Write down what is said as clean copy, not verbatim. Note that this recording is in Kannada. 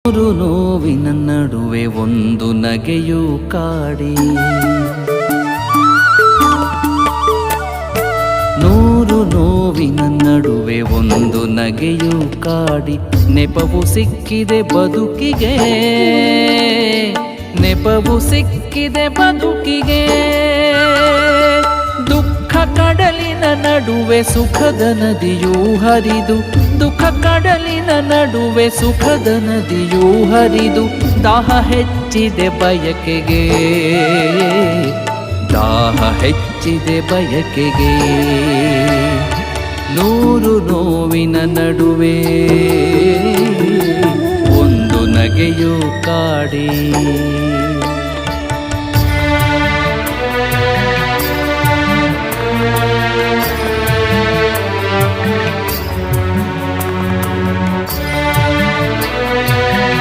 ನೂರು ನೋವಿನ ನಡುವೆ ಒಂದು ನಗೆಯೂ ಕಾಡಿ, ನೂರು ನೋವಿನ ನಡುವೆ ಒಂದು ನಗೆಯೂ ಕಾಡಿ, ನೆಪವು ಸಿಕ್ಕಿದೆ ಬದುಕಿಗೆ, ನೆಪವು ಸಿಕ್ಕಿದೆ ಬದುಕಿಗೆ. ದುಃಖ ಕಡಲಿನ ನಡುವೆ ಸುಖದ ನದಿಯೂ ಹರಿದು, ದುಃಖ ಕಡಲಿನ ನಡುವೆ ಸುಖದ ನದಿಯೂ ಹರಿದು, ದಾಹ ಹೆಚ್ಚಿದೆ ಬಯಕೆಗೆ, ದಾಹ ಹೆಚ್ಚಿದೆ ಬಯಕೆಗೆ. ನೂರು ನೋವಿನ ನಡುವೆ ಒಂದು ನಗೆಯೂ ಕಾಡಿ.